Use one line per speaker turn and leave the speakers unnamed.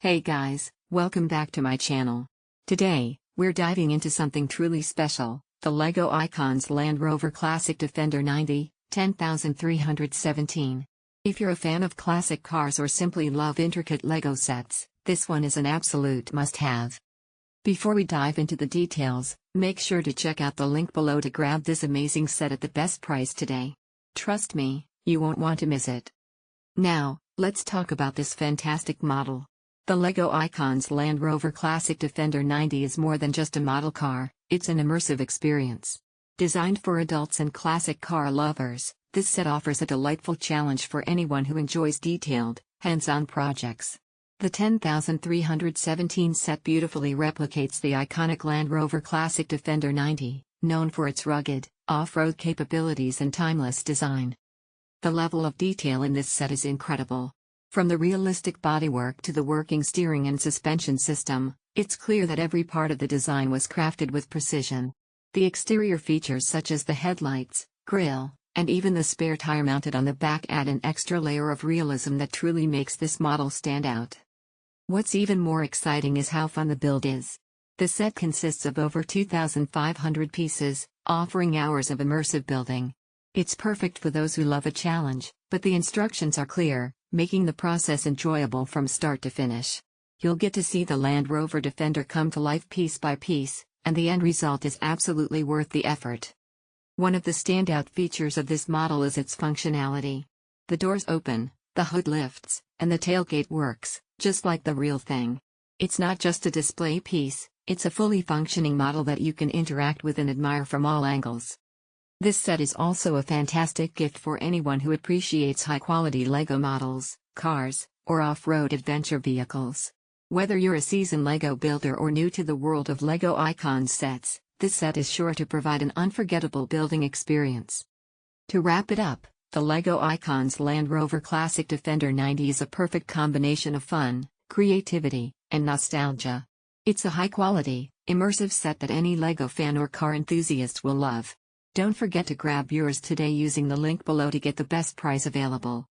Hey guys, welcome back to my channel. Today, we're diving into something truly special, the LEGO Icons Land Rover Classic Defender 90, 10317. If you're a fan of classic cars or simply love intricate LEGO sets, this one is an absolute must-have. Before we dive into the details, make sure to check out the link below to grab this amazing set at the best price today. Trust me, you won't want to miss it. Now, let's talk about this fantastic model. The LEGO Icons Land Rover Classic Defender 90 is more than just a model car, it's an immersive experience. Designed for adults and classic car lovers, this set offers a delightful challenge for anyone who enjoys detailed, hands-on projects. The 10317 set beautifully replicates the iconic Land Rover Classic Defender 90, known for its rugged, off-road capabilities and timeless design. The level of detail in this set is incredible. From the realistic bodywork to the working steering and suspension system, it's clear that every part of the design was crafted with precision. The exterior features such as the headlights, grille, and even the spare tire mounted on the back add an extra layer of realism that truly makes this model stand out. What's even more exciting is how fun the build is. The set consists of over 2,500 pieces, offering hours of immersive building. It's perfect for those who love a challenge, but the instructions are clear, making the process enjoyable from start to finish. You'll get to see the Land Rover Defender come to life piece by piece, and the end result is absolutely worth the effort. One of the standout features of this model is its functionality. The doors open, the hood lifts, and the tailgate works, just like the real thing. It's not just a display piece, it's a fully functioning model that you can interact with and admire from all angles. This set is also a fantastic gift for anyone who appreciates high-quality LEGO models, cars, or off-road adventure vehicles. Whether you're a seasoned LEGO builder or new to the world of LEGO Icons sets, this set is sure to provide an unforgettable building experience. To wrap it up, the LEGO Icons Land Rover Classic Defender 90 is a perfect combination of fun, creativity, and nostalgia. It's a high-quality, immersive set that any LEGO fan or car enthusiast will love. Don't forget to grab yours today using the link below to get the best price available.